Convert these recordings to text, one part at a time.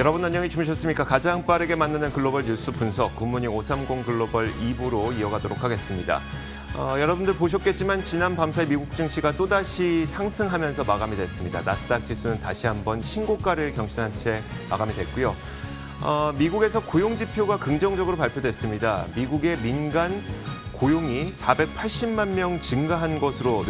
여러분 안녕히 주무셨습니까? 가장 빠르게 만나는 글로벌 뉴스 분석 굿모닝 530 글로벌 2부로 이어가도록 하겠습니다. 여러분들 보셨겠지만 지난 밤사이 미국 증시가 또다시 상승하면서 마감이 됐습니다. 나스닥 지수는 다시 한번 신고가를 경신한 채 마감이 됐고요. 미국에서 고용 지표가 긍정적으로 발표됐습니다. 미국의 민간 고용이 480만 명 증가한 것으로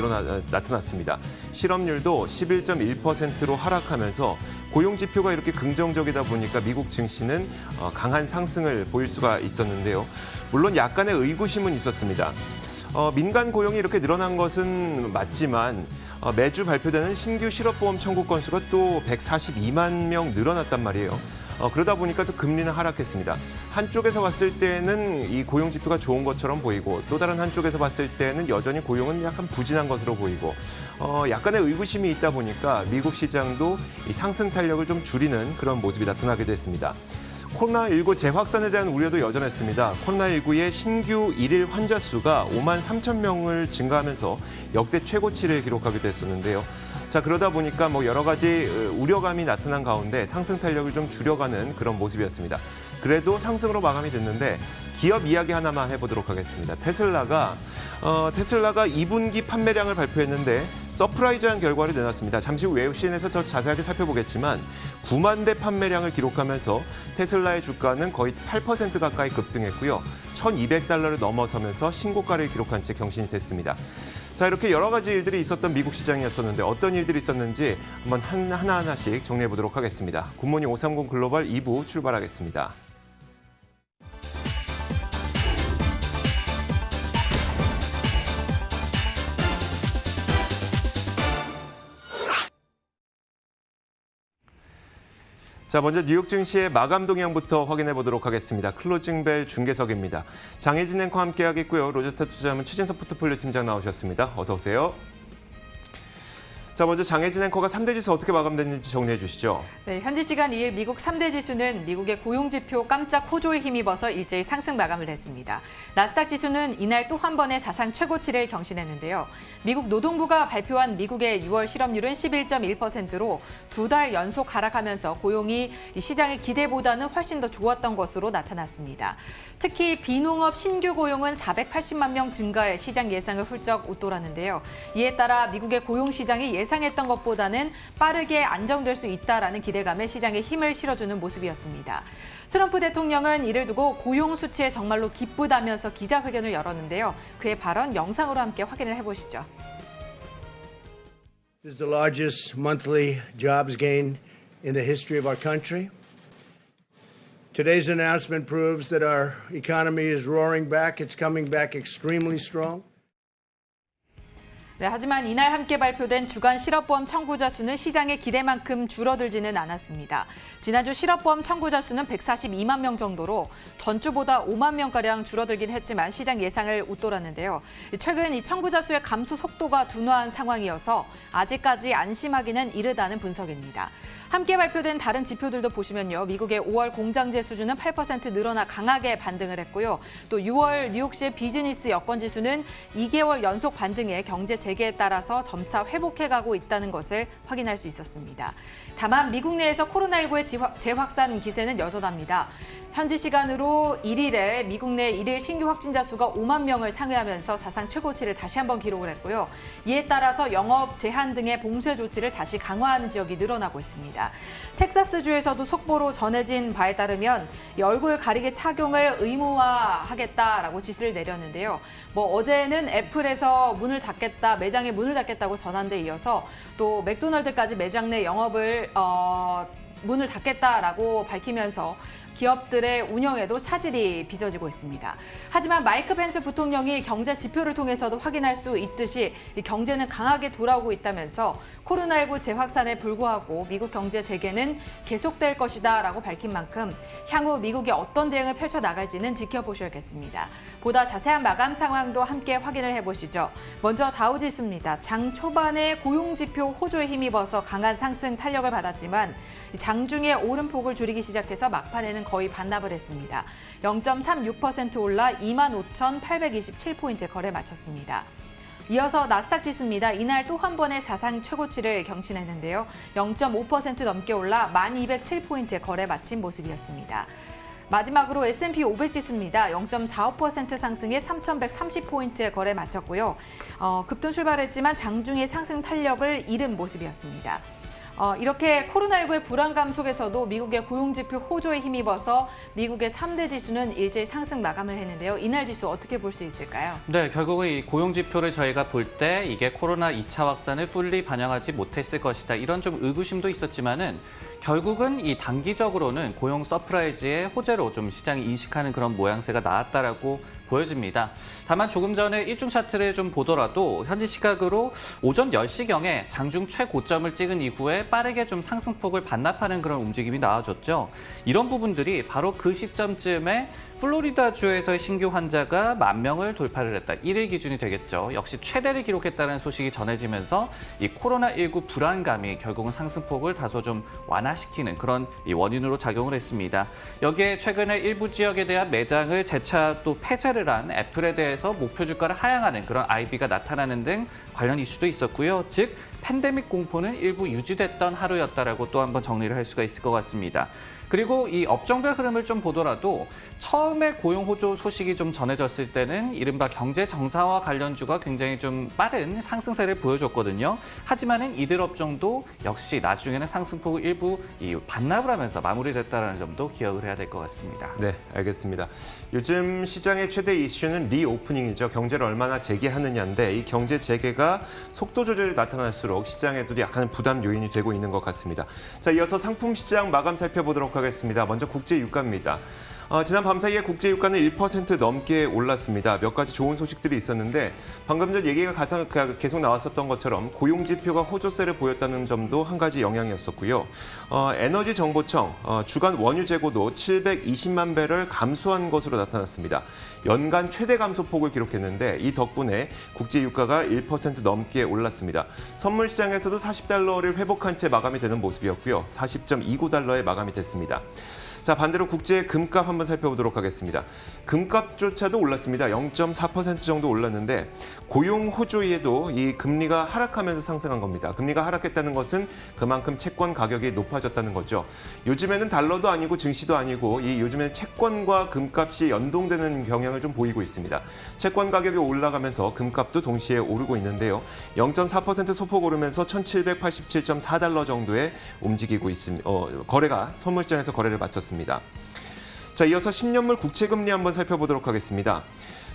나타났습니다. 실업률도 11.1%로 하락하면서 고용 지표가 이렇게 긍정적이다 보니까 미국 증시는 강한 상승을 보일 수가 있었는데요. 물론 약간의 의구심은 있었습니다. 민간 고용이 이렇게 늘어난 것은 맞지만 매주 발표되는 신규 실업보험 청구 건수가 또 142만 명 늘어났단 말이에요. 그러다 보니까 또 금리는 하락했습니다. 한쪽에서 봤을 때는 이 고용 지표가 좋은 것처럼 보이고 또 다른 한쪽에서 봤을 때는 여전히 고용은 약간 부진한 것으로 보이고 약간의 의구심이 있다 보니까 미국 시장도 이 상승 탄력을 좀 줄이는 그런 모습이 나타나게 됐습니다. 코로나19 재확산에 대한 우려도 여전했습니다. 코로나19의 신규 일일 환자 수가 5만 3천 명을 증가하면서 역대 최고치를 기록하기도 했었는데요. 자, 그러다 보니까 여러 가지 우려감이 나타난 가운데 상승 탄력을 좀 줄여가는 그런 모습이었습니다. 그래도 상승으로 마감이 됐는데 기업 이야기 하나만 해보도록 하겠습니다. 테슬라가 2분기 판매량을 발표했는데 서프라이즈한 결과를 내놨습니다. 잠시 후 웹신에서 더 자세하게 살펴보겠지만 9만 대 판매량을 기록하면서 테슬라의 주가는 거의 8% 가까이 급등했고요. $1,200를 넘어서면서 신고가를 기록한 채 경신이 됐습니다. 자, 이렇게 여러 가지 일들이 있었던 미국 시장이었었는데 어떤 일들이 있었는지 한번 하나하나씩 정리해 보도록 하겠습니다. 굿모닝 530 글로벌 2부 출발하겠습니다. 자, 먼저 뉴욕 증시의 마감 동향부터 확인해 보도록 하겠습니다. 클로징벨 중계석입니다. 장혜진 앵커 함께하겠고요. 로제타 투자자문 최진석 포트폴리오 팀장 나오셨습니다. 어서 오세요. 자, 먼저 장혜진 앵커가 3대 지수 어떻게 마감됐는지 정리해 주시죠. 네, 현지 시간 2일 미국 3대 지수는 미국의 고용 지표 깜짝 호조에 힘입어서 일제히 상승 마감을 했습니다. 나스닥 지수는 이날 또 한 번의 사상 최고치를 경신했는데요. 미국 노동부가 발표한 미국의 6월 실업률은 11.1%로 2달 연속 하락하면서 고용이 시장의 기대보다는 훨씬 더 좋았던 것으로 나타났습니다. 특히 비농업 신규 고용은 480만 명 증가해 시장 예상을 훌쩍 웃돌았는데요. 이에 따라 미국의 고용 시장이 예상했던 것보다는 빠르게 안정될 수 있다라는 기대감에 시장에 힘을 실어주는 모습이었습니다. 트럼프 대통령은 이를 두고 고용 수치에 정말로 기쁘다면서 기자회견을 열었는데요. 그의 발언 영상으로 함께 확인을 해보시죠. This is the largest monthly jobs gain in the history of our country. Today's announcement proves that our economy is roaring back. It's coming back extremely strong. 네, 하지만 이날 함께 발표된 주간 실업보험 청구자 수는 시장의 기대만큼 줄어들지는 않았습니다. 지난주 실업보험 청구자 수는 142만 명 정도로 전주보다 5만 명가량 줄어들긴 했지만 시장 예상을 웃돌았는데요. 최근 이 청구자 수의 감소 속도가 둔화한 상황이어서 아직까지 안심하기는 이르다는 분석입니다. 함께 발표된 다른 지표들도 보시면요. 미국의 5월 공장제 수준은 8% 늘어나 강하게 반등을 했고요. 또 6월 뉴욕시의 비즈니스 여건 지수는 2개월 연속 반등해 경제 재개에 따라서 점차 회복해가고 있다는 것을 확인할 수 있었습니다. 다만 미국 내에서 코로나19의 재확산 기세는 여전합니다. 현지 시간으로 1일에 미국 내 1일 신규 확진자 수가 5만 명을 상회하면서 사상 최고치를 다시 한번 기록을 했고요. 이에 따라서 영업 제한 등의 봉쇄 조치를 다시 강화하는 지역이 늘어나고 있습니다. 텍사스주에서도 속보로 전해진 바에 따르면 얼굴 가리개 착용을 의무화하겠다라고 지시를 내렸는데요. 어제는 애플에서 문을 닫겠다, 매장에 문을 닫겠다고 전한 데 이어서 또 맥도날드까지 매장 내 영업을 문을 닫겠다라고 밝히면서 기업들의 운영에도 차질이 빚어지고 있습니다. 하지만 마이크 펜스 부통령이 경제 지표를 통해서도 확인할 수 있듯이 이 경제는 강하게 돌아오고 있다면서 코로나19 재확산에 불구하고 미국 경제 재개는 계속될 것이다라고 밝힌 만큼 향후 미국이 어떤 대응을 펼쳐나갈지는 지켜보셔야겠습니다. 보다 자세한 마감 상황도 함께 확인을 해보시죠. 먼저 다우지수입니다. 장 초반에 고용지표 호조에 힘입어서 강한 상승 탄력을 받았지만 장중에 오름폭을 줄이기 시작해서 막판에는 거의 반납을 했습니다. 0.36% 올라 25,827포인트 거래 마쳤습니다. 이어서 나스닥 지수입니다. 이날 또 한 번의 사상 최고치를 경신했는데요. 0.5% 넘게 올라 1207포인트의 거래 마친 모습이었습니다. 마지막으로 S&P 500 지수입니다. 0.45% 상승해 3,130포인트의 거래 마쳤고요. 급등 출발했지만 장중에 상승 탄력을 잃은 모습이었습니다. 이렇게 코로나19의 불안감 속에서도 미국의 고용지표 호조에 힘입어서 미국의 3대 지수는 일제히 상승 마감을 했는데요. 이날 지수 어떻게 볼 수 있을까요? 네, 결국은 이 고용지표를 저희가 볼 때 이게 코로나 2차 확산을 풀리 반영하지 못했을 것이다. 이런 좀 의구심도 있었지만은 결국은 이 단기적으로는 고용 서프라이즈의 호재로 좀 시장이 인식하는 그런 모양새가 나왔다라고 보여집니다. 다만 조금 전에 일중 차트를 좀 보더라도 현지 시각으로 오전 10시경에 장중 최고점을 찍은 이후에 빠르게 좀 상승폭을 반납하는 그런 움직임이 나와줬죠. 이런 부분들이 바로 그 시점쯤에 플로리다주에서의 신규 환자가 10,000명을 돌파를 했다. 1일 기준이 되겠죠. 역시 최대를 기록했다는 소식이 전해지면서 이 코로나19 불안감이 결국은 상승폭을 다소 좀 완화시키는 그런 이 원인으로 작용을 했습니다. 여기에 최근에 일부 지역에 대한 매장을 재차 또 폐쇄를 한 애플에 대해서 목표 주가를 하향하는 그런 IB가 나타나는 등 관련 이슈도 있었고요. 즉 팬데믹 공포는 일부 유지됐던 하루였다라고 또 한번 정리를 할 수가 있을 것 같습니다. 그리고 이 업종별 흐름을 좀 보더라도 처음에 고용 호조 소식이 좀 전해졌을 때는 이른바 경제 정상화 관련주가 굉장히 좀 빠른 상승세를 보여줬거든요. 하지만은 이들 업종도 역시 나중에는 상승폭을 일부 반납을 하면서 마무리됐다는 점도 기억을 해야 될 것 같습니다. 네, 알겠습니다. 요즘 시장의 최대 이슈는 리오프닝이죠. 경제를 얼마나 재개하느냐인데 이 경제 재개가 속도 조절이 나타날수록 시장에도 약간의 부담 요인이 되고 있는 것 같습니다. 자, 이어서 상품 시장 마감 살펴보도록 하겠습니다. 먼저 국제 유가입니다. 지난 밤사이에 국제 유가는 1% 넘게 올랐습니다. 몇 가지 좋은 소식들이 있었는데 방금 전 얘기가 계속 나왔었던 것처럼 고용 지표가 호조세를 보였다는 점도 한 가지 영향이었었고요. 에너지 정보청 주간 원유 재고도 720만 배럴 감소한 것으로 나타났습니다. 연간 최대 감소폭을 기록했는데 이 덕분에 국제 유가가 1% 넘게 올랐습니다. 선물 시장에서도 40달러를 회복한 채 마감이 되는 모습이었고요. 40.29달러에 마감이 됐습니다. 자, 반대로 국제 금값 한번 살펴보도록 하겠습니다. 금값조차도 올랐습니다. 0.4% 정도 올랐는데 고용 호조에도 이 금리가 하락하면서 상승한 겁니다. 금리가 하락했다는 것은 그만큼 채권 가격이 높아졌다는 거죠. 요즘에는 달러도 아니고 증시도 아니고 이 요즘에는 채권과 금값이 연동되는 경향을 좀 보이고 있습니다. 채권 가격이 올라가면서 금값도 동시에 오르고 있는데요. 0.4% 소폭 오르면서 1,787.4달러 정도에 움직이고 있습니다. 거래가 선물시장에서 거래를 마쳤습니다. 자, 이어서 10년물 국채금리 한번 살펴보도록 하겠습니다.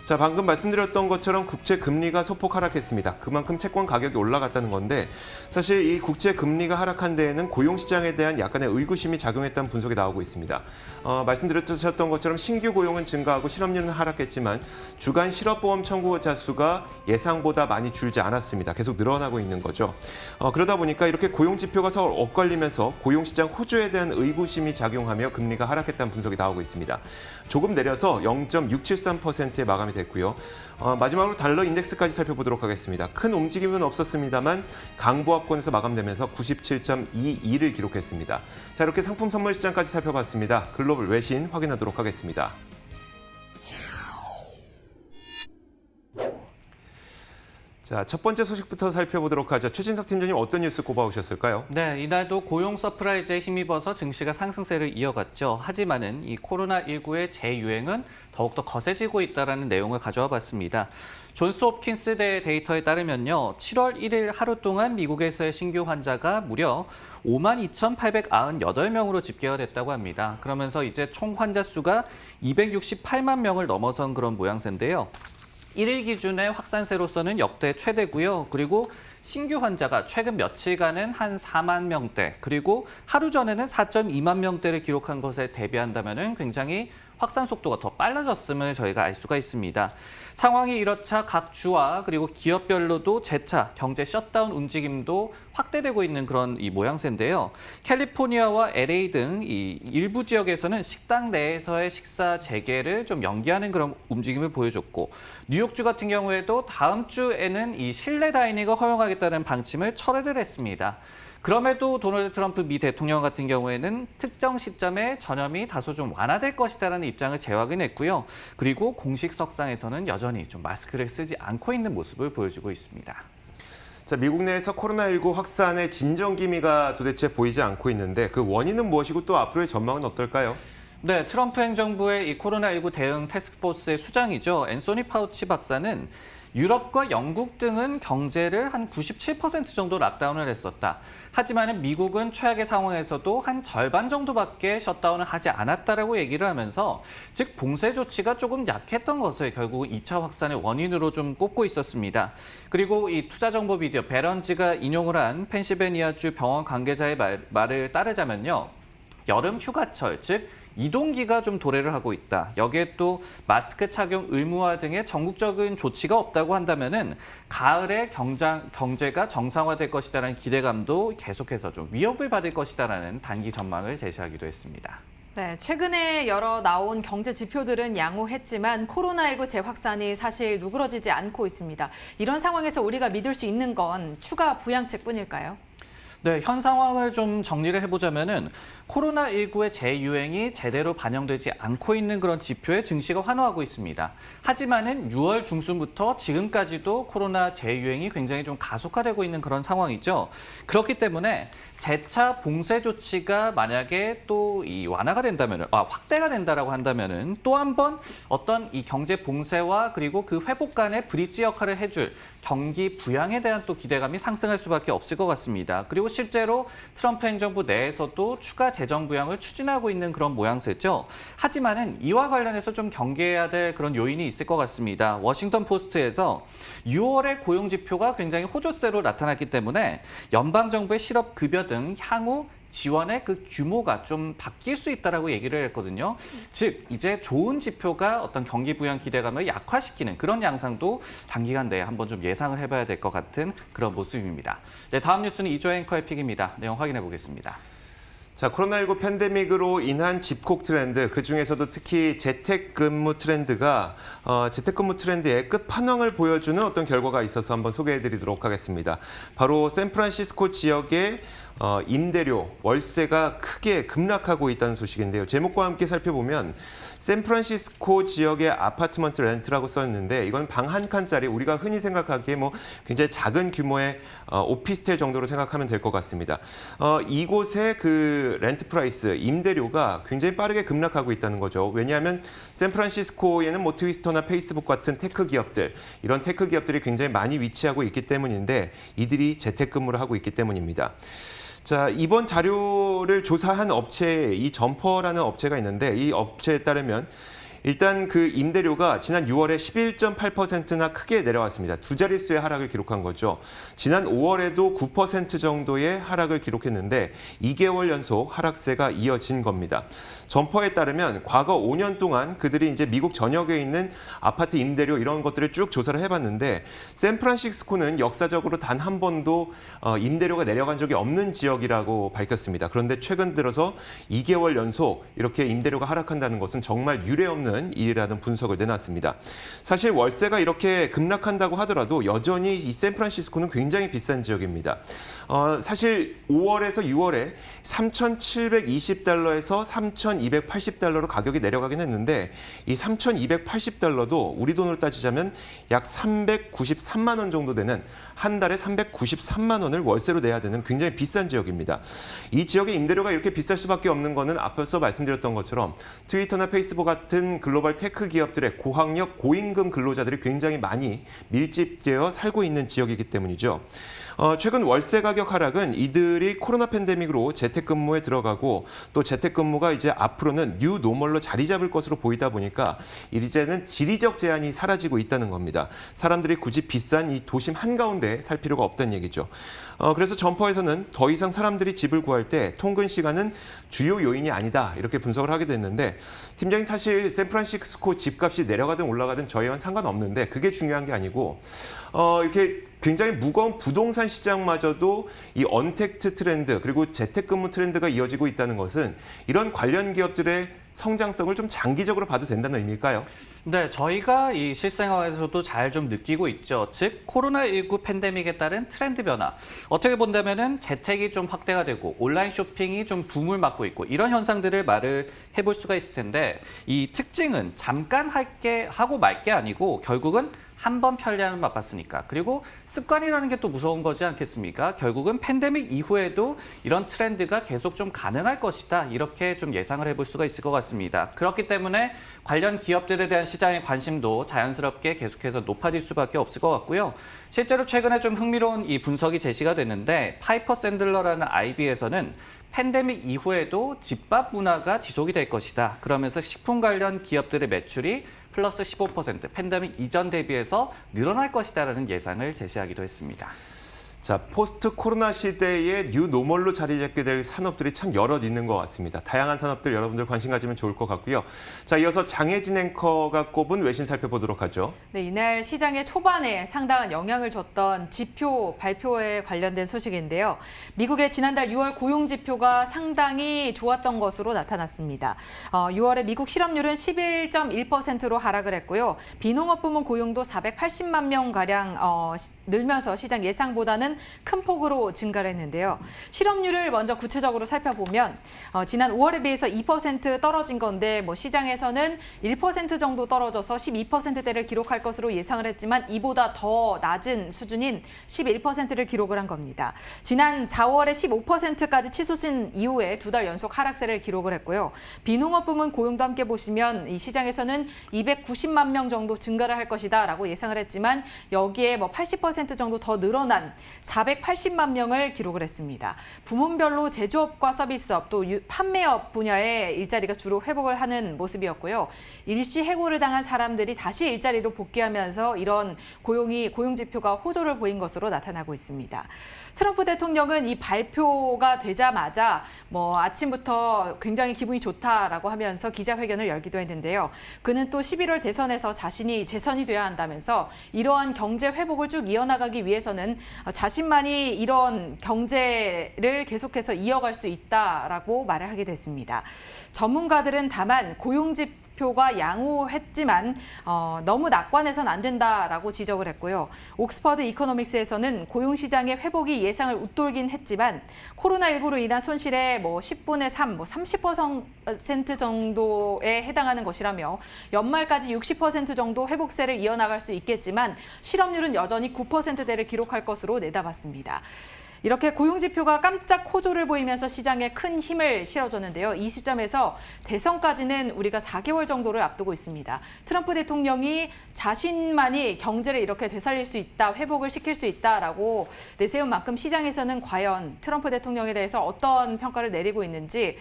자, 방금 말씀드렸던 것처럼 국채 금리가 소폭 하락했습니다. 그만큼 채권 가격이 올라갔다는 건데 사실 이 국채 금리가 하락한 데에는 고용 시장에 대한 약간의 의구심이 작용했다는 분석이 나오고 있습니다. 말씀드렸던 것처럼 신규 고용은 증가하고 실업률은 하락했지만 주간 실업보험 청구자 수가 예상보다 많이 줄지 않았습니다. 계속 늘어나고 있는 거죠. 그러다 보니까 이렇게 고용 지표가 서로 엇갈리면서 고용 시장 호조에 대한 의구심이 작용하며 금리가 하락했다는 분석이 나오고 있습니다. 조금 내려서 0.673%에 마감이 됐고요. 마지막으로 달러 인덱스까지 살펴보도록 하겠습니다. 큰 움직임은 없었습니다만 강보합권에서 마감되면서 97.22를 기록했습니다. 자, 이렇게 상품 선물 시장까지 살펴봤습니다. 글로벌 외신 확인하도록 하겠습니다. 자, 첫 번째 소식부터 살펴보도록 하죠. 최진석 팀장님 어떤 뉴스 꼽아오셨을까요? 네, 이날도 고용 서프라이즈에 힘입어서 증시가 상승세를 이어갔죠. 하지만은 이 코로나19의 재유행은 더욱더 거세지고 있다는 내용을 가져와 봤습니다. 존스 홉킨스 대 데이터에 따르면요. 7월 1일 하루 동안 미국에서의 신규 환자가 무려 52,898명으로 집계가 됐다고 합니다. 그러면서 이제 총 환자 수가 268만 명을 넘어선 그런 모양새인데요. 1일 기준의 확산세로서는 역대 최대고요. 그리고 신규 환자가 최근 며칠간은 한 4만 명대, 그리고 하루 전에는 4.2만 명대를 기록한 것에 대비한다면 굉장히 확산 속도가 더 빨라졌음을 저희가 알 수가 있습니다. 상황이 이렇자 각 주와 그리고 기업별로도 재차 경제 셧다운 움직임도 확대되고 있는 그런 이 모양새인데요. 캘리포니아와 LA 등 이 일부 지역에서는 식당 내에서의 식사 재개를 좀 연기하는 그런 움직임을 보여줬고, 뉴욕주 같은 경우에도 다음 주에는 이 실내 다이닝을 허용하겠다는 방침을 철회를 했습니다. 그럼에도 도널드 트럼프 미 대통령 같은 경우에는 특정 시점에 전염이 다소 좀 완화될 것이다라는 입장을 재확인했고요. 그리고 공식 석상에서는 여전히 좀 마스크를 쓰지 않고 있는 모습을 보여주고 있습니다. 자, 미국 내에서 코로나19 확산의 진정 기미가 도대체 보이지 않고 있는데 그 원인은 무엇이고 또 앞으로의 전망은 어떨까요? 네, 트럼프 행정부의 이 코로나19 대응 태스크포스의 수장이죠. 앤소니 파우치 박사는 유럽과 영국 등은 경제를 한 97% 정도 락다운을 했었다. 하지만 미국은 최악의 상황에서도 한 절반 정도밖에 셧다운을 하지 않았다라고 얘기를 하면서 즉 봉쇄 조치가 조금 약했던 것을 결국은 2차 확산의 원인으로 좀 꼽고 있었습니다. 그리고 이 투자 정보 비디오 베런지가 인용을 한 펜실베니아주 병원 관계자의 말을 따르자면요. 여름 휴가철, 즉 이동기가 좀 도래를 하고 있다. 여기에 또 마스크 착용 의무화 등의 전국적인 조치가 없다고 한다면은 가을에 경제가 정상화될 것이다라는 기대감도 계속해서 좀 위협을 받을 것이다라는 단기 전망을 제시하기도 했습니다. 네, 최근에 여러 나온 경제 지표들은 양호했지만 코로나19 재확산이 사실 누그러지지 않고 있습니다. 이런 상황에서 우리가 믿을 수 있는 건 추가 부양책뿐일까요? 네, 현 상황을 좀 정리를 해보자면은 코로나19의 재유행이 제대로 반영되지 않고 있는 그런 지표에 증시가 환호하고 있습니다. 하지만은 6월 중순부터 지금까지도 코로나 재유행이 굉장히 좀 가속화되고 있는 그런 상황이죠. 그렇기 때문에 재차 봉쇄 조치가 만약에 또 이 완화가 된다면은, 확대가 된다라고 한다면은 또 한 번 어떤 이 경제 봉쇄와 그리고 그 회복 간의 브릿지 역할을 해줄 경기 부양에 대한 또 기대감이 상승할 수밖에 없을 것 같습니다. 그리고 실제로 트럼프 행정부 내에서도 추가 재정 부양을 추진하고 있는 그런 모양새죠. 하지만은 이와 관련해서 좀 경계해야 될 그런 요인이 있을 것 같습니다. 워싱턴 포스트에서 6월의 고용 지표가 굉장히 호조세로 나타났기 때문에 연방 정부의 실업 급여 등 향후 지원의 그 규모가 좀 바뀔 수 있다라고 얘기를 했거든요. 즉 이제 좋은 지표가 어떤 경기 부양 기대감을 약화시키는 그런 양상도 단기간 내에 한번 좀 예상을 해봐야 될 것 같은 그런 모습입니다. 네, 다음 뉴스는 이조 앵커의 픽입니다. 내용 확인해 보겠습니다. 자, 코로나19 팬데믹으로 인한 집콕 트렌드, 그중에서도 특히 재택근무 트렌드가 재택근무 트렌드의 끝판왕을 보여주는 어떤 결과가 있어서 한번 소개해드리도록 하겠습니다. 바로 샌프란시스코 지역의 임대료, 월세가 크게 급락하고 있다는 소식인데요. 제목과 함께 살펴보면 샌프란시스코 지역의 아파트먼트 렌트라고 썼는데 이건 방 한 칸짜리 우리가 흔히 생각하기에 뭐 굉장히 작은 규모의 오피스텔 정도로 생각하면 될 것 같습니다. 이곳의 그 렌트 프라이스, 임대료가 굉장히 빠르게 급락하고 있다는 거죠. 왜냐하면 샌프란시스코에는 뭐 트위스터나 페이스북 같은 테크 기업들, 이런 테크 기업들이 굉장히 많이 위치하고 있기 때문인데 이들이 재택근무를 하고 있기 때문입니다. 자, 이번 자료를 조사한 업체, 이 점퍼라는 업체가 있는데 이 업체에 따르면 일단 그 임대료가 지난 6월에 11.8%나 크게 내려왔습니다. 두 자릿수의 하락을 기록한 거죠. 지난 5월에도 9% 정도의 하락을 기록했는데 2개월 연속 하락세가 이어진 겁니다. 점퍼에 따르면 과거 5년 동안 그들이 이제 미국 전역에 있는 아파트 임대료 이런 것들을 쭉 조사를 해봤는데 샌프란시스코는 역사적으로 단 한 번도 임대료가 내려간 적이 없는 지역이라고 밝혔습니다. 그런데 최근 들어서 2개월 연속 이렇게 임대료가 하락한다는 것은 정말 유례없는 일이라는 분석을 내놨습니다. 사실 월세가 이렇게 급락한다고 하더라도 여전히 이 샌프란시스코는 굉장히 비싼 지역입니다. 사실 5월에서 6월에 3,720달러에서 3,280달러로 가격이 내려가긴 했는데 이 3,280달러도 우리 돈으로 따지자면 약 393만 원 정도 되는 한 달에 393만 원을 월세로 내야 되는 굉장히 비싼 지역입니다. 이 지역의 임대료가 이렇게 비쌀 수밖에 없는 거는 앞서 말씀드렸던 것처럼 트위터나 페이스북 같은 글로벌 테크 기업들의 고학력, 고임금 근로자들이 굉장히 많이 밀집되어 살고 있는 지역이기 때문이죠. 최근 월세 가격 하락은 이들이 코로나 팬데믹으로 재택근무에 들어가고 또 재택근무가 이제 앞으로는 뉴 노멀로 자리 잡을 것으로 보이다 보니까 이제는 지리적 제한이 사라지고 있다는 겁니다. 사람들이 굳이 비싼 이 도심 한가운데 살 필요가 없다는 얘기죠. 그래서 점퍼에서는 더 이상 사람들이 집을 구할 때 통근 시간은 주요 요인이 아니다 이렇게 분석을 하게 됐는데 팀장이 사실 샌프란시스코 집값이 내려가든 올라가든 저희와는 상관없는데 그게 중요한 게 아니고 이렇게 굉장히 무거운 부동산 시장마저도 이 언택트 트렌드 그리고 재택근무 트렌드가 이어지고 있다는 것은 이런 관련 기업들의 성장성을 좀 장기적으로 봐도 된다는 의미일까요? 네, 저희가 이 실생활에서도 잘 좀 느끼고 있죠. 즉, 코로나19 팬데믹에 따른 트렌드 변화. 어떻게 본다면은 재택이 좀 확대가 되고 온라인 쇼핑이 좀 붐을 맞고 있고 이런 현상들을 말을 해볼 수가 있을 텐데 이 특징은 잠깐 할게 하고 말 게 아니고 결국은 한 번 편리함을 맛봤으니까. 그리고 습관이라는 게 또 무서운 거지 않겠습니까? 결국은 팬데믹 이후에도 이런 트렌드가 계속 좀 가능할 것이다. 이렇게 좀 예상을 해볼 수가 있을 것 같습니다. 그렇기 때문에 관련 기업들에 대한 시장의 관심도 자연스럽게 계속해서 높아질 수밖에 없을 것 같고요. 실제로 최근에 좀 흥미로운 이 분석이 제시가 됐는데 파이퍼 샌들러라는 IB에서는 팬데믹 이후에도 집밥 문화가 지속이 될 것이다. 그러면서 식품 관련 기업들의 매출이 플러스 15% 팬데믹 이전 대비해서 늘어날 것이다라는 예상을 제시하기도 했습니다. 자, 포스트 코로나 시대의 뉴 노멀로 자리 잡게 될 산업들이 참 여럿 있는 것 같습니다. 다양한 산업들 여러분들 관심 가지면 좋을 것 같고요. 자, 이어서 장혜진 앵커가 꼽은 외신 살펴보도록 하죠. 네, 이날 시장의 초반에 상당한 영향을 줬던 지표 발표에 관련된 소식인데요. 미국의 지난달 6월 고용 지표가 상당히 좋았던 것으로 나타났습니다. 6월에 미국 실업률은 11.1%로 하락을 했고요. 비농업 부문 고용도 480만 명가량 늘면서 시장 예상보다는 큰 폭으로 증가를 했는데요. 실업률을 먼저 구체적으로 살펴보면 지난 5월에 비해서 2% 떨어진 건데 시장에서는 1% 정도 떨어져서 12%대를 기록할 것으로 예상을 했지만 이보다 더 낮은 수준인 11%를 기록을 한 겁니다. 지난 4월에 15%까지 치솟은 이후에 두 달 연속 하락세를 기록을 했고요. 비농업 부문 고용도 함께 보시면 이 시장에서는 290만 명 정도 증가를 할 것이다라고 예상을 했지만 여기에 80% 정도 더 늘어난 480만 명을 기록을 했습니다. 부문별로 제조업과 서비스업 또 판매업 분야의 일자리가 주로 회복을 하는 모습이었고요. 일시 해고를 당한 사람들이 다시 일자리로 복귀하면서 이런 고용 지표가 호조를 보인 것으로 나타나고 있습니다. 트럼프 대통령은 이 발표가 되자마자 아침부터 굉장히 기분이 좋다라고 하면서 기자회견을 열기도 했는데요. 그는 또 11월 대선에서 자신이 재선이 돼야 한다면서 이러한 경제 회복을 쭉 이어나가기 위해서는 자신만이 이런 경제를 계속해서 이어갈 수 있다라고 말을 하게 됐습니다. 전문가들은 다만 고용지표가 양호했지만 너무 낙관해서는 안 된다라고 지적을 했고요. 옥스퍼드 이코노믹스에서는 고용시장의 회복이 예상을 웃돌긴 했지만 코로나19로 인한 손실의 10분의 3, 30% 정도에 해당하는 것이라며 연말까지 60% 정도 회복세를 이어나갈 수 있겠지만 실업률은 여전히 9%대를 기록할 것으로 내다봤습니다. 이렇게 고용지표가 깜짝 호조를 보이면서 시장에 큰 힘을 실어줬는데요. 이 시점에서 대선까지는 우리가 4개월 정도를 앞두고 있습니다. 트럼프 대통령이 자신만이 경제를 이렇게 되살릴 수 있다, 회복을 시킬 수 있다라고 내세운 만큼 시장에서는 과연 트럼프 대통령에 대해서 어떤 평가를 내리고 있는지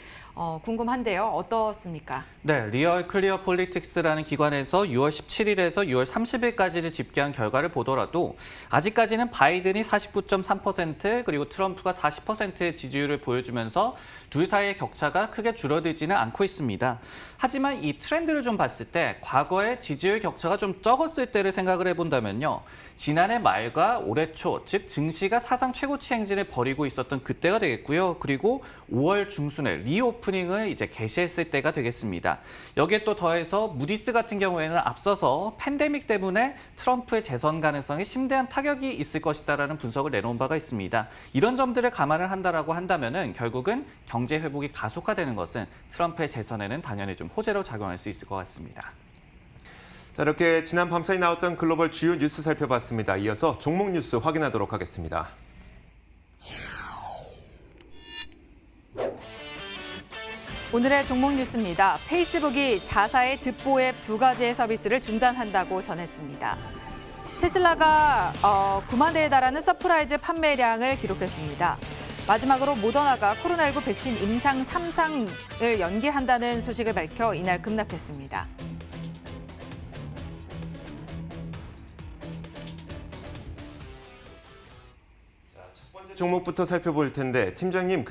궁금한데요. 어떻습니까? 네, 리얼 클리어 폴리틱스라는 기관에서 6월 17일에서 6월 30일까지를 집계한 결과를 보더라도 아직까지는 바이든이 49.3% 그리고 트럼프가 40%의 지지율을 보여주면서 둘 사이의 격차가 크게 줄어들지는 않고 있습니다. 하지만 이 트렌드를 좀 봤을 때 과거에 지지율 격차가 좀 적었을 때를 생각을 해본다면요. 지난해 말과 올해 초, 즉 증시가 사상 최고치 행진을 벌이고 있었던 그때가 되겠고요. 그리고 5월 중순에 리오프닝을 이제 개시했을 때가 되겠습니다. 여기에 또 더해서 무디스 같은 경우에는 앞서서 팬데믹 때문에 트럼프의 재선 가능성에 심대한 타격이 있을 것이다라는 분석을 내놓은 바가 있습니다. 이런 점들을 감안을 한다라고 한다면은 결국은 경제 회복이 가속화되는 것은 트럼프의 재선에는 당연히 좀 호재로 작용할 수 있을 것 같습니다. 자, 이렇게 지난 밤사이 나왔던 글로벌 주요 뉴스 살펴봤습니다. 이어서 종목 뉴스 확인하도록 하겠습니다. 오늘의 종목 뉴스입니다. 페이스북이 자사의 듣보 앱 2가지의 서비스를 중단한다고 전했습니다. 테슬라가 9만 대에 달하는 서프라이즈 판매량을 기록했습니다. 마지막으로 모더나가 코로나19 백신 임상 3상을 연기한다는 소식을 밝혀 이날 급락했습니다. 종목부터 살펴볼 텐데 팀장님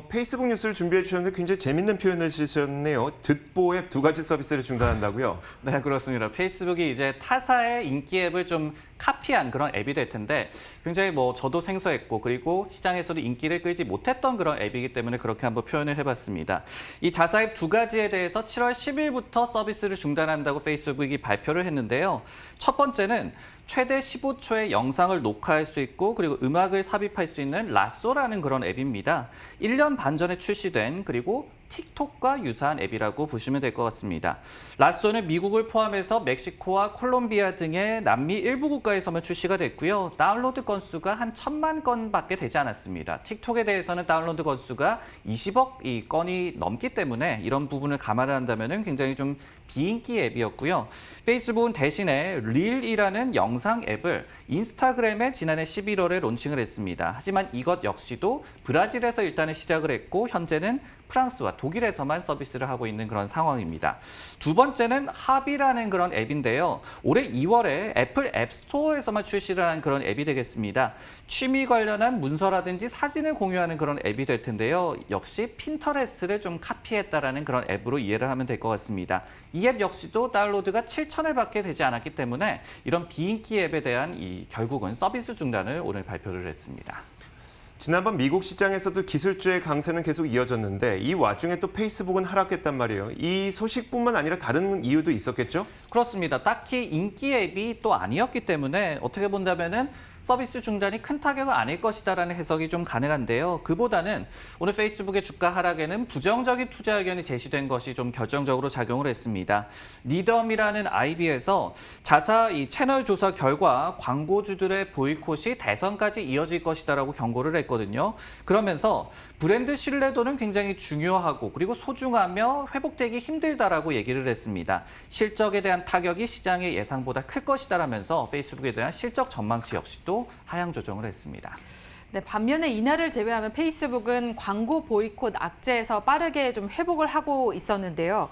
페이스북 뉴스를 준비해 주셨는데 굉장히 재밌는 표현을 쓰셨네요. 듣보 앱 2가지 서비스를 중단한다고요? 네, 그렇습니다. 페이스북이 이제 타사의 인기 앱을 좀 카피한 그런 앱이 될 텐데 굉장히 뭐 저도 생소했고 그리고 시장에서도 인기를 끌지 못했던 그런 앱이기 때문에 그렇게 한번 표현을 해봤습니다. 이 자사 앱 두 가지에 대해서 7월 10일부터 서비스를 중단한다고 페이스북이 발표를 했는데요. 첫 번째는 최대 15초의 영상을 녹화할 수 있고 그리고 음악을 삽입할 수 있는 라쏘라는 그런 앱입니다. 1년 반 전에 출시된 그리고 틱톡과 유사한 앱이라고 보시면 될 것 같습니다. 라쏘는 미국을 포함해서 멕시코와 콜롬비아 등의 남미 일부 국가에서만 출시가 됐고요. 다운로드 건수가 한 1,000만 건밖에 되지 않았습니다. 틱톡에 대해서는 다운로드 건수가 20억 건이 넘기 때문에 이런 부분을 감안한다면 굉장히 좀 비인기 앱이었고요. 페이스북은 대신에 릴이라는 영상 앱을 인스타그램에 지난해 11월에 론칭을 했습니다. 하지만 이것 역시도 브라질에서 일단은 시작을 했고 현재는 프랑스와 독일에서만 서비스를 하고 있는 그런 상황입니다. 두 번째는 합이라는 그런 앱인데요. 올해 2월에 애플 앱스토어에서만 출시를 한 그런 앱이 되겠습니다. 취미 관련한 문서라든지 사진을 공유하는 그런 앱이 될 텐데요. 역시 핀터레스트를 좀 카피했다라는 그런 앱으로 이해를 하면 될 것 같습니다. 이 앱 역시도 다운로드가 7,000회밖에 되지 않았기 때문에 이런 비인기 앱에 대한 결국은 서비스 중단을 오늘 발표를 했습니다. 지난번 미국 시장에서도 기술주의 강세는 계속 이어졌는데 이 와중에 또 페이스북은 하락했단 말이에요. 이 소식뿐만 아니라 다른 이유도 있었겠죠? 그렇습니다. 딱히 인기 앱이 또 아니었기 때문에 어떻게 본다면은 서비스 중단이 큰 타격은 아닐 것이다라는 해석이 좀 가능한데요. 그보다는 오늘 페이스북의 주가 하락에는 부정적인 투자 의견이 제시된 것이 좀 결정적으로 작용을 했습니다. 리덤이라는 IB에서 자사 채널 조사 결과 광고주들의 보이콧이 대선까지 이어질 것이다라고 경고를 했거든요. 그러면서 브랜드 신뢰도는 굉장히 중요하고 그리고 소중하며 회복되기 힘들다라고 얘기를 했습니다. 실적에 대한 타격이 시장의 예상보다 클 것이다라면서 페이스북에 대한 실적 전망치 역시도 하향 조정을 했습니다. 네, 반면에 이날을 제외하면 페이스북은 광고 보이콧 악재에서 빠르게 좀 회복을 하고 있었는데요.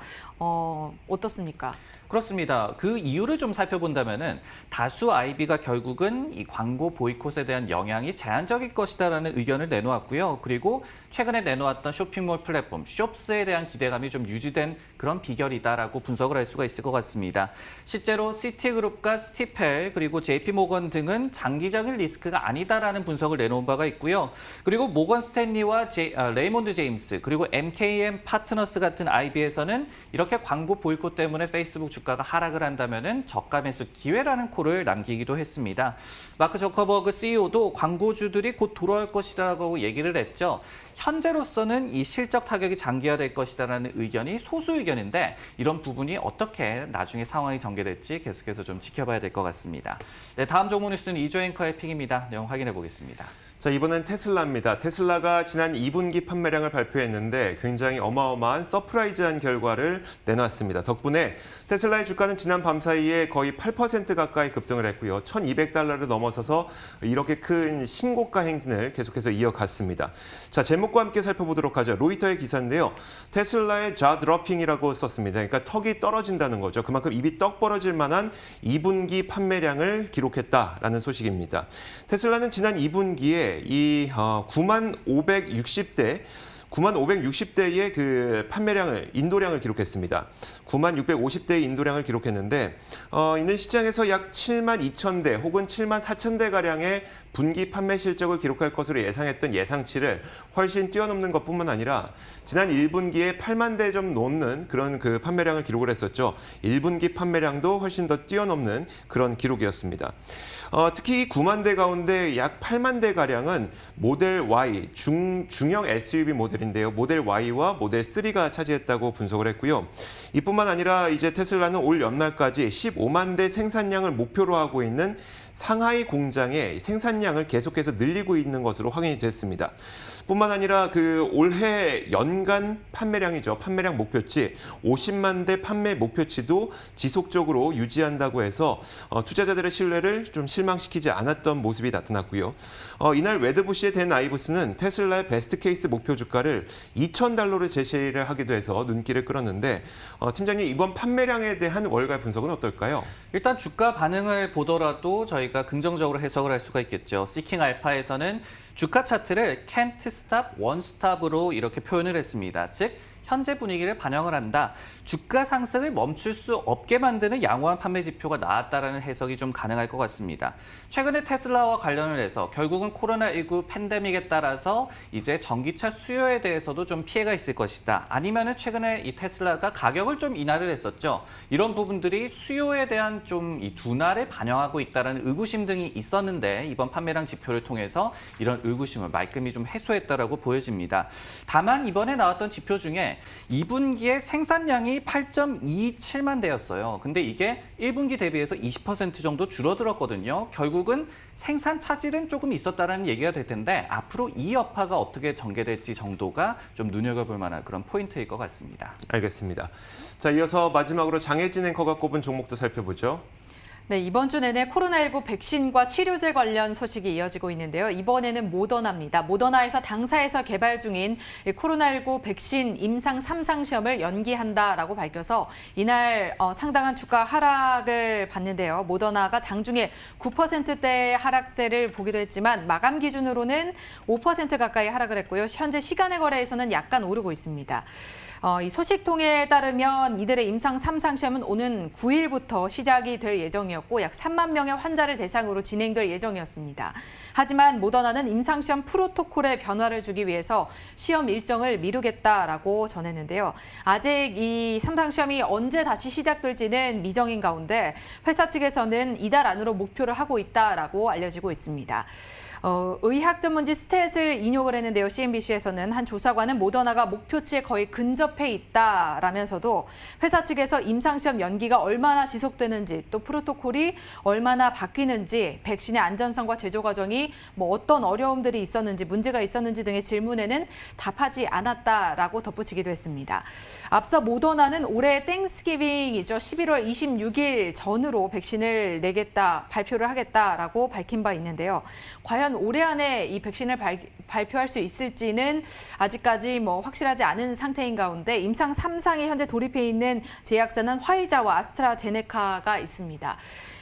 어떻습니까? 그렇습니다. 그 이유를 좀 살펴본다면은 다수 IB가 결국은 이 광고 보이콧에 대한 영향이 제한적일 것이다라는 의견을 내놓았고요. 그리고 최근에 내놓았던 쇼핑몰 플랫폼 숍스에 대한 기대감이 좀 유지된 그런 비결이다라고 분석을 할 수가 있을 것 같습니다. 실제로 시티그룹과 스티펠 그리고 JP모건 등은 장기적인 리스크가 아니다라는 분석을 내놓은 바가 있고요. 그리고 모건 스탠리와 레이몬드 제임스 그리고 MKM 파트너스 같은 IB에서는 이렇게 광고 보이콧 때문에 페이스북 주가가 하락을 한다면은 저가 매수 기회라는 콜을 남기기도 했습니다. 마크 저커버그 CEO도 광고주들이 곧 돌아올 것이라고 얘기를 했죠. 현재로서는 이 실적 타격이 장기화될 것이다라는 의견이 소수 의견인데 이런 부분이 어떻게 나중에 상황이 전개될지 계속해서 좀 지켜봐야 될 것 같습니다. 네, 다음 종목 뉴스는 이조 앵커의 픽입니다. 내용 확인해 보겠습니다. 자, 이번엔 테슬라입니다. 테슬라가 지난 2분기 판매량을 발표했는데 굉장히 어마어마한 서프라이즈한 결과를 내놨습니다. 덕분에 테슬라의 주가는 지난 밤 사이에 거의 8% 가까이 급등을 했고요. $1,200를 넘어서서 이렇게 큰 신고가 행진을 계속해서 이어갔습니다. 자, 제목과 함께 살펴보도록 하죠. 로이터의 기사인데요. 테슬라의 자 드러핑이라고 썼습니다. 그러니까 턱이 떨어진다는 거죠. 그만큼 입이 떡 벌어질 만한 2분기 판매량을 기록했다라는 소식입니다. 테슬라는 지난 2분기에 이 9560대의 그 판매량을 인도량을 기록했습니다. 9650대의 인도량을 기록했는데 이는 시장에서 약 72,000대 혹은 74,000대 가량의 분기 판매 실적을 기록할 것으로 예상했던 예상치를 훨씬 뛰어넘는 것뿐만 아니라 지난 1분기에 8만 대 좀 넘는 그런 그 판매량을 기록을 했었죠. 1분기 판매량도 훨씬 더 뛰어넘는 그런 기록이었습니다. 특히 이 9만 대 가운데 약 8만 대 가량은 모델 Y 중형 SUV 모델인데요. 모델 Y와 모델 3가 차지했다고 분석을 했고요. 이뿐만 아니라 이제 테슬라는 올 연말까지 15만 대 생산량을 목표로 하고 있는 상하이 공장의 생산량을 계속해서 늘리고 있는 것으로 확인이 됐습니다. 뿐만 아니라 그 올해 연간 판매량이죠. 판매량 목표치 50만 대 판매 목표치도 지속적으로 유지한다고 해서 투자자들의 신뢰를 좀 실망시키지 않았던 모습이 나타났고요. 이날 웨드부시의 댄 아이브스는 테슬라의 베스트 케이스 목표 주가를 $2,000로 제시를 하기도 해서 눈길을 끌었는데 팀장님 이번 판매량에 대한 월가 분석은 어떨까요? 일단 주가 반응을 보더라도 저희가 긍정적으로 해석을 할 수가 있겠죠. 시킹 알파에서는 주가 차트를 can't stop, won't stop으로 이렇게 표현을 했습니다. 즉 현재 분위기를 반영을 한다. 주가 상승을 멈출 수 없게 만드는 양호한 판매 지표가 나왔다라는 해석이 좀 가능할 것 같습니다. 최근에 테슬라와 관련을 해서 결국은 코로나19 팬데믹에 따라서 이제 전기차 수요에 대해서도 좀 피해가 있을 것이다. 아니면은 최근에 이 테슬라가 가격을 좀 인하를 했었죠. 이런 부분들이 수요에 대한 좀 이 둔화를 반영하고 있다는 의구심 등이 있었는데 이번 판매량 지표를 통해서 이런 의구심을 말끔히 좀 해소했다라고 보여집니다. 다만 이번에 나왔던 지표 중에 2분기에 생산량이 8.27만 대였어요. 근데 이게 1분기 대비해서 20% 정도 줄어들었거든요. 결국은 생산 차질은 조금 있었다는 얘기가 될 텐데 앞으로 이 여파가 어떻게 전개될지 정도가 좀 눈여겨볼 만한 그런 포인트일 것 같습니다. 알겠습니다. 자, 이어서 마지막으로 장혜진 앵커가 꼽은 종목도 살펴보죠. 네, 이번 주 내내 코로나19 백신과 치료제 관련 소식이 이어지고 있는데요. 이번에는 모더나입니다. 모더나에서 당사에서 개발 중인 코로나19 백신 임상 3상 시험을 연기한다라고 밝혀서 이날 상당한 주가 하락을 봤는데요. 모더나가 장중에 9%대의 하락세를 보기도 했지만 마감 기준으로는 5% 가까이 하락을 했고요. 현재 시간의 거래에서는 약간 오르고 있습니다. 이 소식통에 따르면 이들의 임상 3상 시험은 오는 9일부터 시작이 될 예정이었고 약 3만 명의 환자를 대상으로 진행될 예정이었습니다. 하지만 모더나는 임상시험 프로토콜에 변화를 주기 위해서 시험 일정을 미루겠다라고 전했는데요. 아직 이 3상 시험이 언제 다시 시작될지는 미정인 가운데 회사 측에서는 이달 안으로 목표를 하고 있다라고 알려지고 있습니다. 의학 전문지 스탯을 인용을 했는데요. CNBC에서는 한 조사관은 모더나가 목표치에 거의 근접해 있다라면서도 회사 측에서 임상시험 연기가 얼마나 지속되는지 또 프로토콜이 얼마나 바뀌는지 백신의 안전성과 제조 과정이 뭐 어떤 어려움들이 있었는지 문제가 있었는지 등의 질문에는 답하지 않았다라고 덧붙이기도 했습니다. 앞서 모더나는 올해 땡스기빙이죠. 11월 26일 전으로 백신을 내겠다, 발표를 하겠다라고 밝힌 바 있는데요. 과연 올해 안에 이 백신을 발표할 수 있을지는 아직까지 뭐 확실하지 않은 상태인 가운데 임상 3상에 현재 돌입해 있는 제약사는 화이자와 아스트라제네카가 있습니다.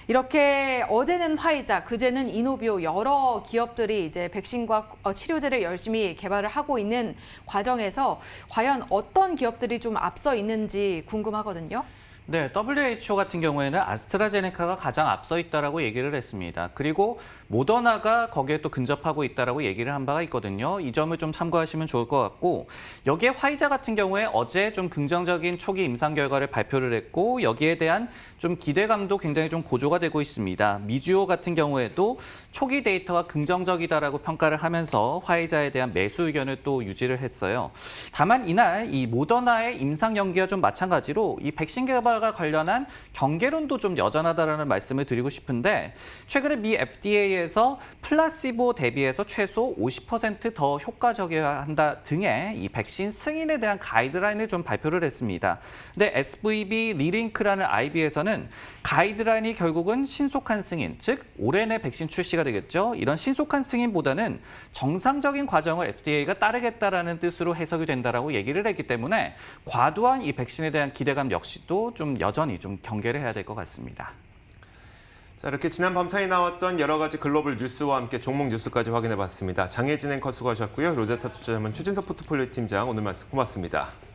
이렇게 어제는 화이자, 그제는 이노비오 여러 기업들이 이제 백신과 치료제를 열심히 개발을 하고 있는 과정에서 과연 어떤 기업들이 좀 앞서 있는지 궁금하거든요. 네, WHO 같은 경우에는 아스트라제네카가 가장 앞서 있다라고 얘기를 했습니다. 그리고 모더나가 거기에 또 근접하고 있다라고 얘기를 한 바가 있거든요. 이 점을 좀 참고하시면 좋을 것 같고 여기에 화이자 같은 경우에 어제 좀 긍정적인 초기 임상 결과를 발표를 했고 여기에 대한 좀 기대감도 굉장히 좀 고조가 되고 있습니다. 미주오 같은 경우에도 초기 데이터가 긍정적이다라고 평가를 하면서 화이자에 대한 매수 의견을 또 유지를 했어요. 다만 이날 이 모더나의 임상 연기와 좀 마찬가지로 이 백신 개발과 관련한 경계론도 좀 여전하다라는 말씀을 드리고 싶은데 최근에 미 FDA에서 플라시보 대비해서 최소 50% 더 효과적이어야 한다 등의 이 백신 승인에 대한 가이드라인을 좀 발표를 했습니다. 근데 SVB 리링크라는 IB에서는 가이드라인이 결국은 신속한 승인, 즉 올해 내 백신 출시가 되겠죠. 이런 신속한 승인보다는 정상적인 과정을 FDA가 따르겠다라는 뜻으로 해석이 된다라고 얘기를 했기 때문에 과도한 이 백신에 대한 기대감 역시도 좀 여전히 좀 경계를 해야 될 것 같습니다. 자, 이렇게 지난 밤 사이 나왔던 여러 가지 글로벌 뉴스와 함께 종목 뉴스까지 확인해봤습니다. 장혜진 앵커 수고하셨고요. 로제타 투자자문 최진석 포트폴리오 팀장 오늘 말씀 고맙습니다.